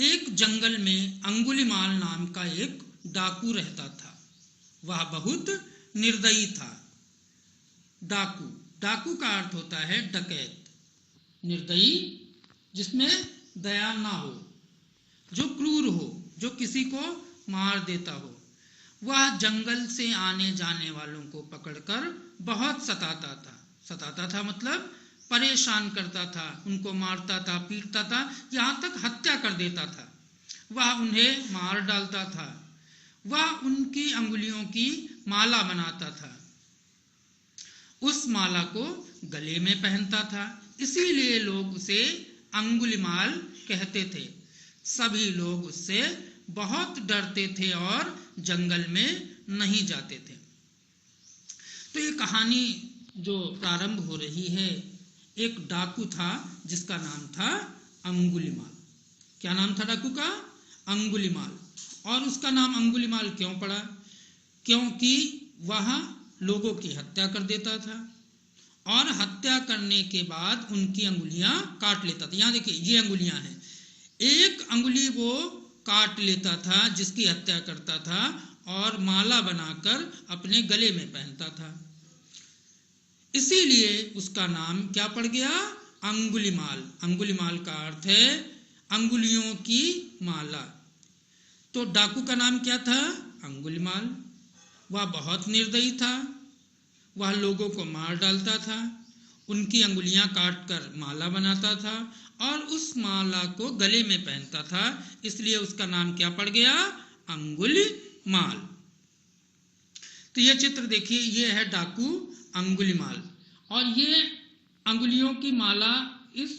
एक जंगल में अंगुलिमाल नाम का एक डाकू रहता था। वह बहुत निर्दयी था। डाकू, डाकू का अर्थ होता है डकैत। निर्दयी जिसमें दया ना हो, जो क्रूर हो, जो किसी को मार देता हो। वह जंगल से आने जाने वालों को पकड़कर बहुत सताता था। सताता था मतलब परेशान करता था, उनको मारता था, पीटता था, यहाँ तक हत्या कर देता था। वह उन्हें मार डालता था। वह उनकी अंगुलियों की माला बनाता था, उस माला को गले में पहनता था, इसीलिए लोग उसे अंगुलिमाल कहते थे। सभी लोग उससे बहुत डरते थे और जंगल में नहीं जाते थे। तो ये कहानी जो प्रारंभ हो रही है, एक डाकू था जिसका नाम था अंगुलिमाल। क्या नाम था डाकू का? अंगुलिमाल। और उसका नाम अंगुलिमाल क्यों पड़ा? क्योंकि वह लोगों की हत्या कर देता था और हत्या करने के बाद उनकी अंगुलियां काट लेता था। यहां देखिए, ये अंगुलियां हैं, एक अंगुली वो काट लेता था जिसकी हत्या करता था और माला बनाकर अपने गले में पहनता था। इसीलिए उसका नाम क्या पड़ गया? अंगुलिमाल। अंगुलिमाल का अर्थ है अंगुलियों की माला। तो डाकू का नाम क्या था? अंगुलिमाल। वह बहुत निर्दयी था। वह लोगों को मार डालता था, उनकी अंगुलियां काटकर माला बनाता था और उस माला को गले में पहनता था। इसलिए उसका नाम क्या पड़ गया? अंगुलिमाल। तो यह चित्र देखिए, यह है डाकू अंगुलिमाल। और ये अंगुलियों की माला इस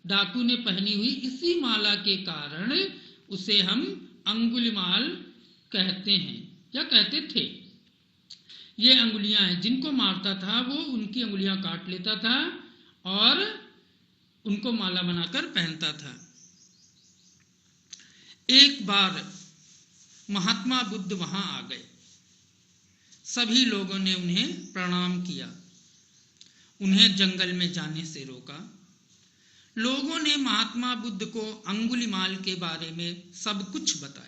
डाकू ने पहनी हुई, इसी माला के कारण उसे हम अंगुलिमाल कहते हैं या कहते थे। ये अंगुलियां हैं, जिनको मारता था वो उनकी अंगुलियां काट लेता था और उनको माला बनाकर पहनता था। एक बार महात्मा बुद्ध वहां आ गए। सभी लोगों ने उन्हें प्रणाम किया, उन्हें जंगल में जाने से रोका। लोगों ने महात्मा बुद्ध को अंगुलिमाल के बारे में सब कुछ बताया।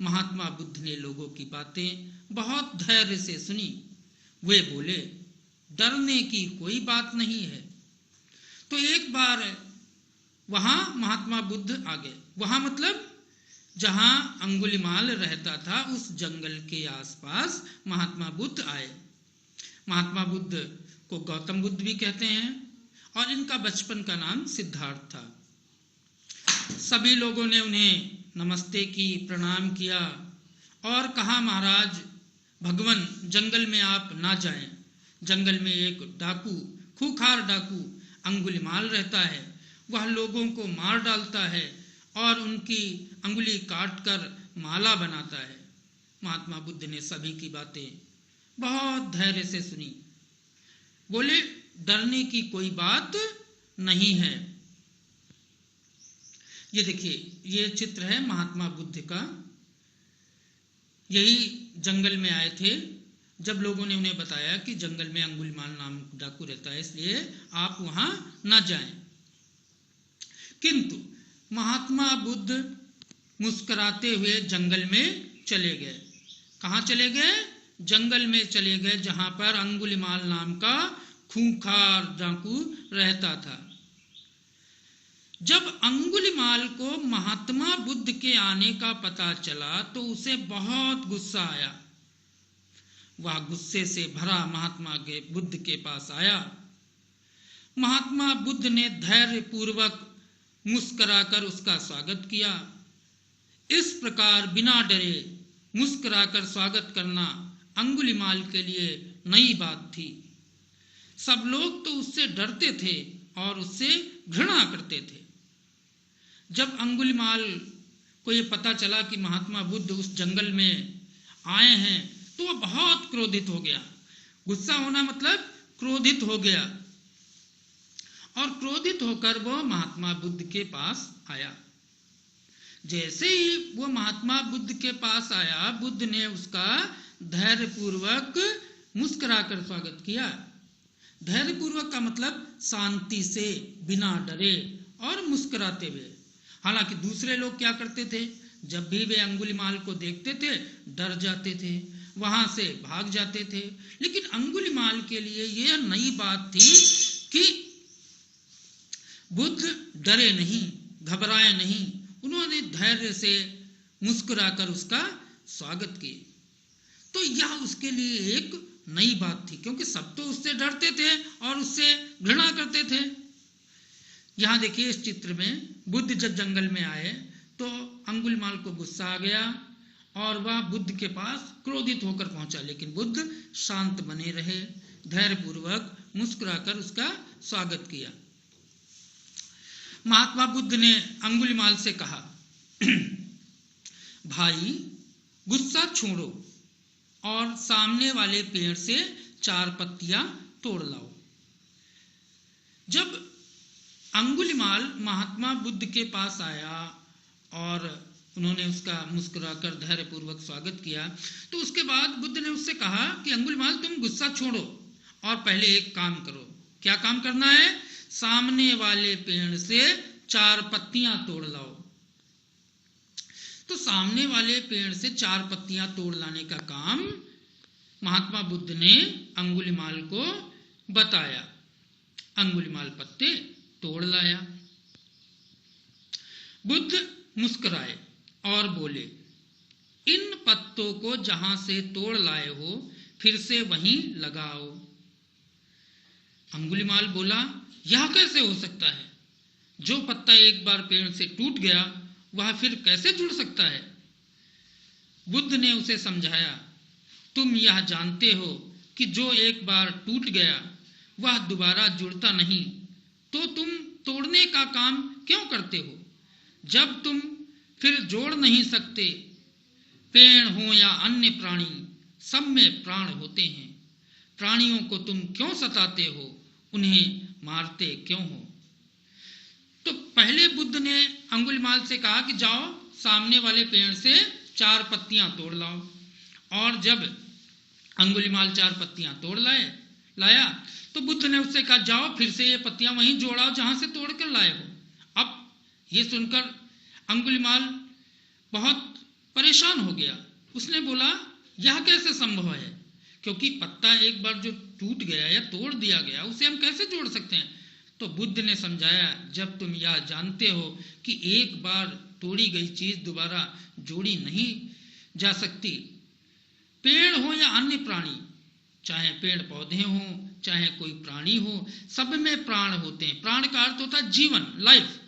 महात्मा बुद्ध ने लोगों की बातें बहुत धैर्य से सुनी। वे बोले, डरने की कोई बात नहीं है। तो एक बार वहां महात्मा बुद्ध आ गए। वहां मतलब जहां अंगुलिमाल रहता था, उस जंगल के आसपास महात्मा बुद्ध आए। महात्मा बुद्ध को गौतम बुद्ध भी कहते हैं और इनका बचपन का नाम सिद्धार्थ था। सभी लोगों ने उन्हें नमस्ते की, प्रणाम किया और कहा, महाराज भगवान, जंगल में आप ना जाएं। जंगल में एक डाकू, खूंखार डाकू अंगुलिमाल रहता है। वह लोगों को मार डालता है और उनकी अंगुली काटकर माला बनाता है। महात्मा बुद्ध ने सभी की बातें बहुत धैर्य से सुनी। बोले, डरने की कोई बात नहीं है। ये देखिए, ये चित्र है महात्मा बुद्ध का। यही जंगल में आए थे जब लोगों ने उन्हें बताया कि जंगल में अंगुलिमाल नाम डाकू रहता है, इसलिए आप वहां न जाएं। किंतु महात्मा बुद्ध मुस्कुराते हुए जंगल में चले गए। कहां चले गए? जंगल में चले गए, जहां पर अंगुलिमाल नाम का खूंखार डाकू रहता था। जब अंगुलिमाल को महात्मा बुद्ध के आने का पता चला तो उसे बहुत गुस्सा आया। वह गुस्से से भरा महात्मा के बुद्ध के पास आया। महात्मा बुद्ध ने धैर्य पूर्वक मुस्कुराकर उसका स्वागत किया। इस प्रकार बिना डरे मुस्कुराकर स्वागत करना अंगुलिमाल के लिए नई बात थी। सब लोग तो उससे डरते थे और उससे घृणा करते थे। जब अंगुलिमाल को ये पता चला कि महात्मा बुद्ध उस जंगल में आए हैं तो वह बहुत क्रोधित हो गया। गुस्सा होना मतलब क्रोधित हो गया और क्रोधित होकर वह महात्मा बुद्ध के पास आया। जैसे ही वो महात्मा बुद्ध के पास आया, बुद्ध ने उसका धैर्यपूर्वक मुस्कुराकर स्वागत किया। धैर्यपूर्वक का मतलब शांति से, बिना डरे और मुस्कुराते हुए। हालांकि दूसरे लोग क्या करते थे, जब भी वे अंगुलीमाल को देखते थे डर जाते थे, वहां से भाग जाते थे। लेकिन अंगुलीमाल के लिए यह नई बात थी कि बुद्ध डरे नहीं, घबराए नहीं। उन्होंने धैर्य से मुस्कुराकर उसका स्वागत किया। तो यह उसके लिए एक नई बात थी, क्योंकि सब तो उससे डरते थे और उससे घृणा करते थे। यहां देखिए इस चित्र में, बुद्ध जब जंगल में आए तो अंगुलीमाल को गुस्सा आ गया और वह बुद्ध के पास क्रोधित होकर पहुंचा, लेकिन बुद्ध शांत बने रहे, धैर्यपूर्वक मुस्कुराकर उसका स्वागत किया। महात्मा बुद्ध ने अंगुलीमाल से कहा, भाई गुस्सा छोड़ो और सामने वाले पेड़ से 4 पत्तियां तोड़ लाओ। जब अंगुलीमाल महात्मा बुद्ध के पास आया और उन्होंने उसका मुस्कुराकर धैर्यपूर्वक स्वागत किया, तो उसके बाद बुद्ध ने उससे कहा कि अंगुलीमाल तुम गुस्सा छोड़ो और पहले एक काम करो। क्या काम करना है? सामने वाले पेड़ से 4 पत्तियां तोड़ लाओ। तो सामने वाले पेड़ से 4 पत्तियां तोड़ लाने का काम महात्मा बुद्ध ने अंगुलीमाल को बताया। अंगुलीमाल पत्ते तोड़ लाया। बुद्ध मुस्कुराए और बोले, इन पत्तों को जहां से तोड़ लाए हो फिर से वहीं लगाओ। अंगुलीमाल बोला, यह कैसे हो सकता है? जो पत्ता एक बार पेड़ से टूट गया वह फिर कैसे जुड़ सकता है? बुद्ध ने उसे समझाया, तुम यह जानते हो कि जो एक बार टूट गया वह दोबारा जुड़ता नहीं, तो तुम तोड़ने का काम क्यों करते हो? जब तुम फिर जोड़ नहीं सकते, पेड़ हो या अन्य प्राणी, सब में प्राण होते हैं। प्राणियों को तुम क्यों सताते हो? उन्हें मारते क्यों हो? तो पहले बुद्ध ने अंगुलीमाल से कहा कि जाओ सामने वाले पेड़ से 4 पत्तियां तोड़ लाओ। और जब अंगुलीमाल 4 पत्तियां तोड़ लाया तो बुद्ध ने उससे कहा, जाओ फिर से ये पत्तियां वहीं जोड़ाओ जहां से तोड़ कर लाए हो। अब ये सुनकर अंगुलीमाल बहुत परेशान हो गया। उसने बोला, यह कैसे संभव है? क्योंकि पत्ता एक बार जो टूट गया या तोड़ दिया गया उसे हम कैसे जोड़ सकते हैं? तो बुद्ध ने समझाया, जब तुम यह जानते हो कि एक बार तोड़ी गई चीज दोबारा जोड़ी नहीं जा सकती, पेड़ हो या अन्य प्राणी, चाहे पेड़ पौधे हो चाहे कोई प्राणी हो, सब में प्राण होते हैं। प्राण का अर्थ होता है जीवन, लाइफ,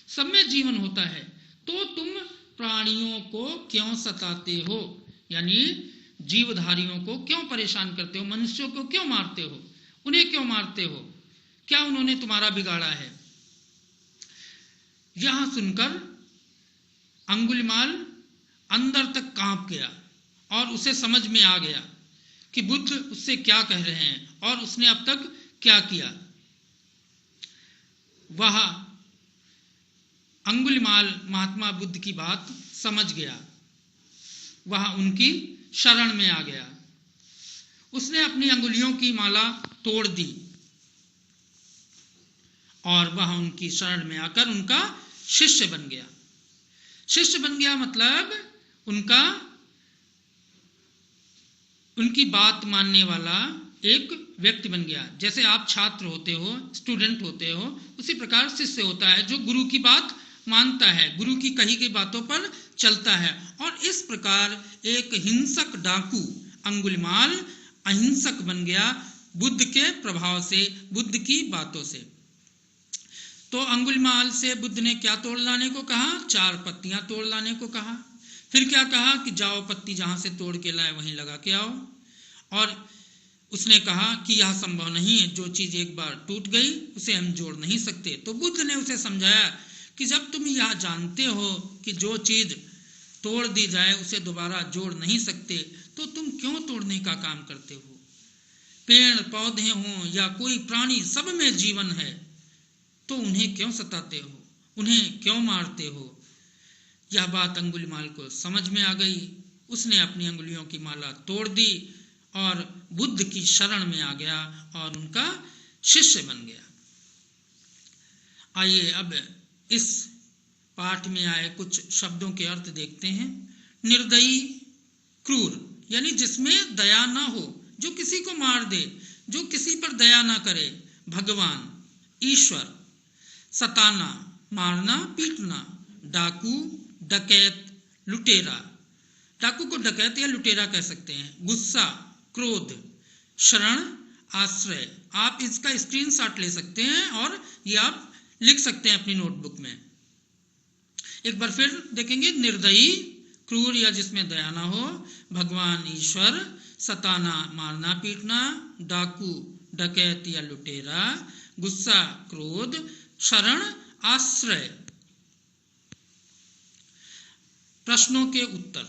सब में जीवन होता है। तो तुम प्राणियों को क्यों सताते हो? यानी जीवधारियों को क्यों परेशान करते हो? मनुष्यों को क्यों मारते हो? उन्हें क्यों मारते हो? क्या उन्होंने तुम्हारा बिगाड़ा है? यह सुनकर अंगुलीमाल अंदर तक कांप गया और उसे समझ में आ गया कि बुद्ध उससे क्या कह रहे हैं और उसने अब तक क्या किया। वह अंगुलीमाल महात्मा बुद्ध की बात समझ गया, वह उनकी शरण में आ गया। उसने अपनी अंगुलियों की माला तोड़ दी और वह उनकी शरण में आकर उनका शिष्य बन गया। शिष्य बन गया मतलब उनकी बात मानने वाला एक व्यक्ति बन गया। जैसे आप छात्र होते हो, स्टूडेंट होते हो, उसी प्रकार शिष्य होता है जो गुरु की बात मानता है, गुरु की कही गई बातों पर चलता है। और इस प्रकार एक हिंसक डाकू अंगुलीमाल अहिंसक बन गया बुद्ध के प्रभाव से, बुद्ध की बातों से। तो अंगुलीमाल से बुद्ध ने क्या तोड़ लाने को कहा? 4 पत्तियां तोड़ लाने को कहा। फिर क्या कहा कि जाओ पत्ती जहां से तोड़ के लाए वहीं लगा के आओ। और उसने कहा कि यह संभव नहीं है, जो चीज एक बार टूट गई उसे हम जोड़ नहीं सकते। तो बुद्ध ने उसे समझाया कि जब तुम यह जानते हो कि जो चीज तोड़ दी जाए उसे दोबारा जोड़ नहीं सकते, तो तुम क्यों तोड़ने का काम करते हो? पेड़ पौधे हों या कोई प्राणी, सब में जीवन है, तो उन्हें क्यों सताते हो? उन्हें क्यों मारते हो? यह बात अंगुलीमाल को समझ में आ गई। उसने अपनी अंगुलियों की माला तोड़ दी और बुद्ध की शरण में आ गया और उनका शिष्य बन गया। आइए अब इस पाठ में आए कुछ शब्दों के अर्थ देखते हैं। निर्दयी, क्रूर, यानी जिसमें दया ना हो, जो किसी को मार दे, जो किसी पर दया ना करे। भगवान, ईश्वर। सताना, मारना, पीटना। डाकू, डकैत, लुटेरा। डाकू को डकैत या लुटेरा कह सकते हैं। गुस्सा, क्रोध। शरण, आश्रय। आप इसका स्क्रीनशॉट ले सकते हैं और ये आप लिख सकते हैं अपनी नोटबुक में। एक बार फिर देखेंगे। निर्दयी, क्रूर या जिसमें दया ना हो। भगवान, ईश्वर। सताना, मारना पीटना। डाकू, डकैत या लुटेरा। गुस्सा, क्रोध। शरण, आश्रय। प्रश्नों के उत्तर।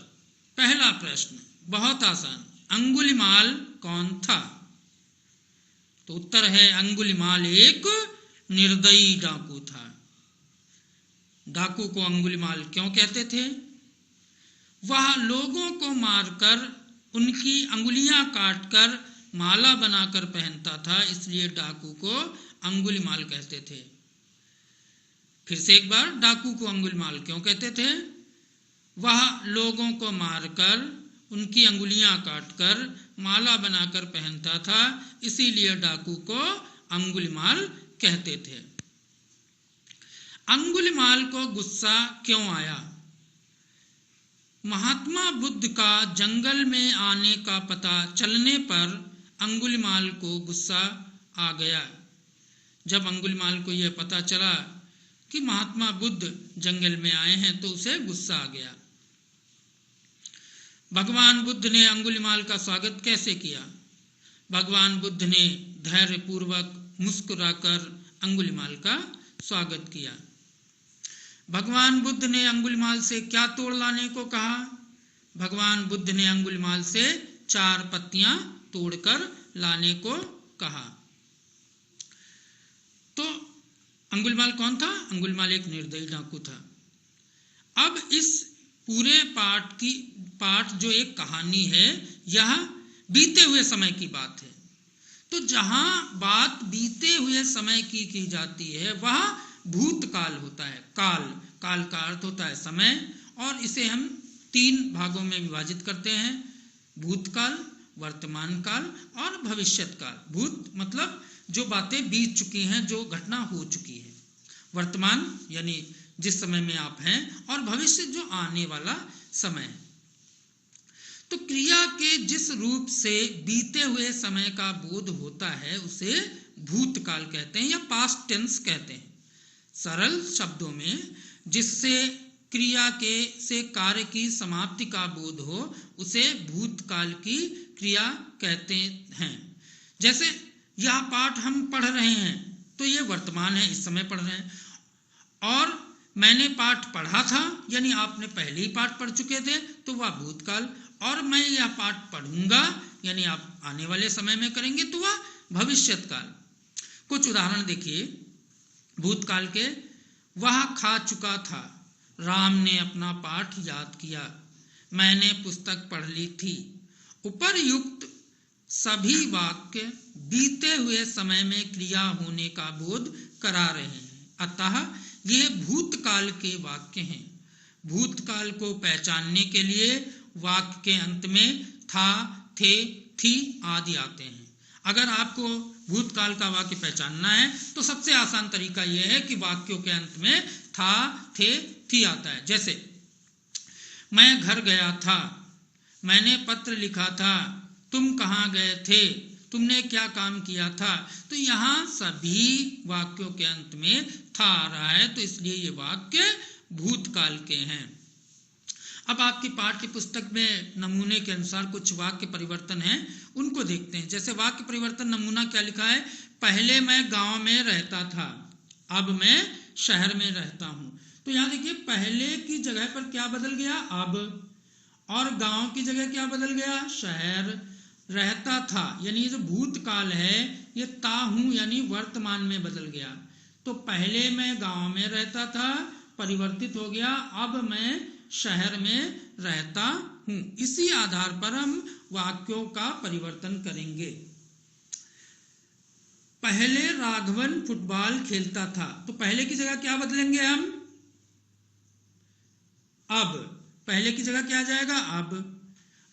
पहला प्रश्न बहुत आसान, अंगुलिमाल कौन था? तो उत्तर है अंगुलिमाल एक निर्दयी डाकू था। डाकू को अंगुलिमाल क्यों कहते थे? वह लोगों को मारकर उनकी अंगुलियां काटकर माला बनाकर पहनता था, इसलिए डाकू को अंगुलिमाल कहते थे। फिर से एक बार, डाकू को अंगुलिमाल क्यों कहते थे? वह लोगों को मारकर उनकी अंगुलियां काटकर माला बनाकर पहनता था, इसीलिए डाकू को अंगुलिमाल कहते थे। अंगुलिमाल को गुस्सा क्यों आया? महात्मा बुद्ध का जंगल में आने का पता चलने पर अंगुलिमाल को गुस्सा आ गया। जब अंगुलिमाल को यह पता चला कि महात्मा बुद्ध जंगल में आए हैं तो उसे गुस्सा आ गया। भगवान बुद्ध ने अंगुलिमाल का स्वागत कैसे किया? भगवान बुद्ध ने धैर्यपूर्वक मुस्कुराकर अंगुलिमाल का स्वागत किया। भगवान बुद्ध ने अंगुलिमाल से क्या तोड़ लाने को कहा? भगवान बुद्ध ने अंगुलिमाल से 4 पत्तियां तोड़कर लाने को कहा। तो अंगुलिमाल कौन था? अंगुलिमाल एक निर्दयी डाकू था। अब इस पूरे पाठ जो एक कहानी है, यह बीते हुए समय की बात है। तो जहां बात बीते हुए समय की जाती है वह भूतकाल होता है। काल का अर्थ होता है समय, और इसे हम 3 भागों में विभाजित करते हैं: भूतकाल, वर्तमान काल और भविष्यत काल। भूत मतलब जो बातें बीत चुकी हैं, जो घटना हो चुकी है। वर्तमान यानी जिस समय में आप हैं, और भविष्य जो आने वाला समय है। तो क्रिया के जिस रूप से बीते हुए समय का बोध होता है उसे भूतकाल कहते हैं या पास्ट टेंस कहते हैं। सरल शब्दों में जिससे क्रिया के से कार्य की समाप्ति का बोध हो उसे भूतकाल की क्रिया कहते हैं। जैसे यह पाठ हम पढ़ रहे हैं तो ये वर्तमान है, इस समय पढ़ रहे हैं। और मैंने पाठ पढ़ा था यानी आपने पहले ही पाठ पढ़ चुके थे तो वह भूतकाल, और मैं यह पाठ पढ़ूंगा यानी आप आने वाले समय में करेंगे तो वह भविष्यत काल। कुछ उदाहरण देखिए भूतकाल के। वह खा चुका था, राम ने अपना पाठ याद किया, मैंने पुस्तक पढ़ ली थी। उपर्युक्त सभी वाक्य बीते हुए समय में क्रिया होने का बोध करा रहे हैं, अतः ये भूतकाल के वाक्य हैं। भूतकाल को पहचानने के लिए वाक्य के अंत में था, थे, थी आदि आते हैं। अगर आपको भूतकाल का वाक्य पहचानना है तो सबसे आसान तरीका यह है कि वाक्यों के अंत में था, थे, थी आता है। जैसे मैं घर गया था, मैंने पत्र लिखा था, तुम कहाँ गए थे, तुमने क्या काम किया था। तो यहाँ सभी वाक्यों के अंत में था आ रहा है, तो इसलिए ये वाक्य भूतकाल के हैं। अब आपकी पाठ्य पुस्तक में नमूने के अनुसार कुछ वाक्य परिवर्तन हैं, उनको देखते हैं। जैसे वाक्य परिवर्तन नमूना क्या लिखा है? पहले मैं गांव में रहता था, अब मैं शहर में रहता हूं। तो यहाँ देखिए पहले की जगह पर क्या बदल गया? अब। और गांव की जगह क्या बदल गया? शहर। रहता था यानी ये जो भूतकाल है ये ता हूं यानी वर्तमान में बदल गया। तो पहले मैं गांव में रहता था परिवर्तित हो गया, अब मैं शहर में रहता हूं। इसी आधार पर हम वाक्यों का परिवर्तन करेंगे। पहले राघवन फुटबॉल खेलता था, तो पहले की जगह क्या बदलेंगे हम? अब पहले की जगह क्या आ जाएगा अब।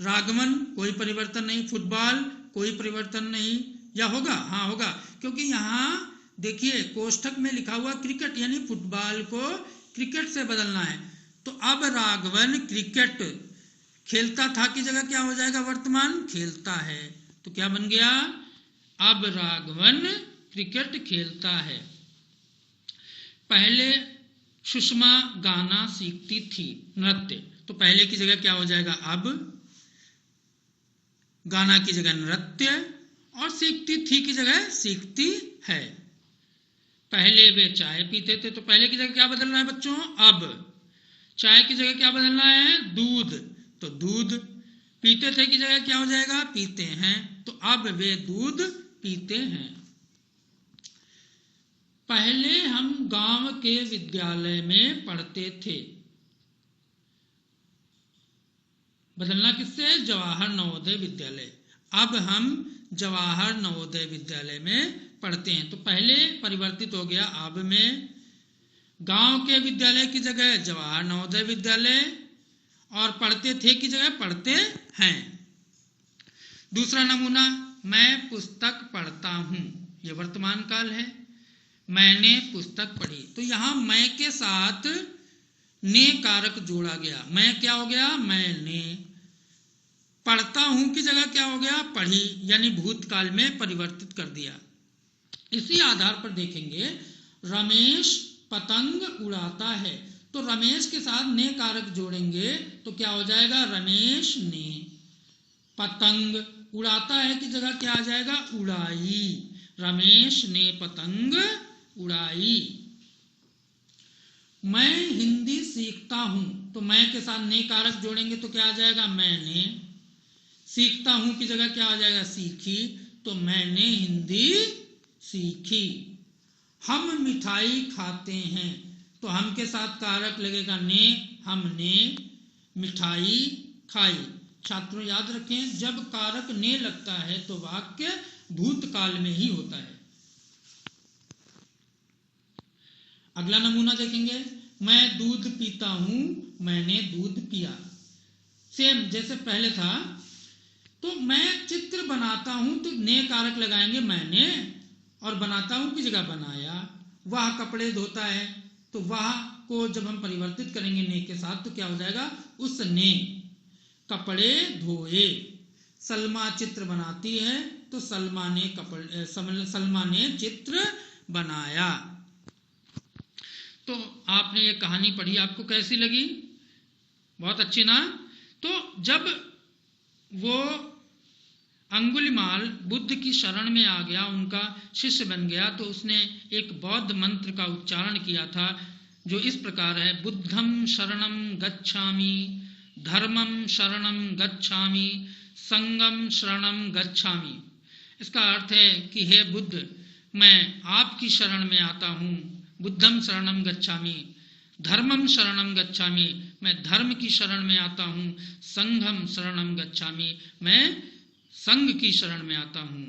राघवन कोई परिवर्तन नहीं, फुटबॉल कोई परिवर्तन नहीं, या होगा? हाँ होगा, क्योंकि यहाँ देखिए कोष्ठक में लिखा हुआ क्रिकेट, यानी फुटबॉल को क्रिकेट से बदलना है। तो अब राघवन क्रिकेट खेलता था की जगह क्या हो जाएगा वर्तमान खेलता है। तो क्या बन गया? अब राघवन क्रिकेट खेलता है। पहले सुषमा गाना सीखती थी, नृत्य, तो पहले की जगह क्या हो जाएगा अब, गाना की जगह नृत्य, और सीखती थी की जगह सीखती है। पहले वे चाय पीते थे, तो पहले की जगह क्या बदलना है बच्चों अब। चाय की जगह क्या बदलना है दूध, तो दूध। पीते थे की जगह क्या हो जाएगा पीते हैं, तो अब वे दूध पीते हैं। पहले हम गांव के विद्यालय में पढ़ते थे, बदलना किससे जवाहर नवोदय विद्यालय। अब हम जवाहर नवोदय विद्यालय में पढ़ते हैं, तो पहले परिवर्तित हो गया अब में। गांव के विद्यालय की जगह जवाहर नवोदय विद्यालय, और पढ़ते थे की जगह पढ़ते हैं। दूसरा नमूना, मैं पुस्तक पढ़ता हूं, यह वर्तमान काल है। मैंने पुस्तक पढ़ी, तो यहां मैं के साथ ने कारक जोड़ा गया। मैं क्या हो गया मैंने। पढ़ता हूं की जगह क्या हो गया पढ़ी, यानी भूतकाल में परिवर्तित कर दिया। इसी आधार पर देखेंगे रमेश पतंग उड़ाता है, तो रमेश के साथ ने कारक जोड़ेंगे तो क्या हो जाएगा रमेश ने। पतंग उड़ाता है की जगह क्या आ जाएगा उड़ाई, रमेश ने पतंग उड़ाई। मैं हिंदी सीखता हूं, तो मैं के साथ ने कारक जोड़ेंगे तो क्या आ जाएगा मैंने। सीखता हूं की जगह क्या आ जाएगा सीखी, तो मैंने हिंदी सीखी। हम मिठाई खाते हैं, तो हम के साथ कारक लगेगा ने, हमने मिठाई खाई। छात्रों याद रखें जब कारक ने लगता है तो वाक्य भूतकाल में ही होता है। अगला नमूना देखेंगे, मैं दूध पीता हूं, मैंने दूध पिया। सेम जैसे पहले था, तो मैं चित्र बनाता हूं तो ने कारक लगाएंगे मैंने, और बनाता हूं की जगह बनाया। वह कपड़े धोता है, तो वह को जब हम परिवर्तित करेंगे ने के साथ तो क्या हो जाएगा उसने कपड़े धोए। सलमा चित्र बनाती है, तो सलमा ने चित्र बनाया। तो आपने ये कहानी पढ़ी, आपको कैसी लगी? बहुत अच्छी ना। तो जब वो अंगुलिमाल बुद्ध की शरण में आ गया, उनका शिष्य बन गया, तो उसने एक बौद्ध मंत्र का उच्चारण किया था जो इस प्रकार है, बुद्धं शरणं गच्छामि, धर्मं शरणं गच्छामि, संघं शरणं गच्छामि। इसका अर्थ है कि हे बुद्ध, मैं आपकी शरण में आता हूँ, बुद्धं शरणं गच्छामि, धर्मं शरणं गच्छामि, मैं धर्म की शरण में आता हूँ, संघं शरणं गच्छामि, मैं संघ की शरण में आता हूँ।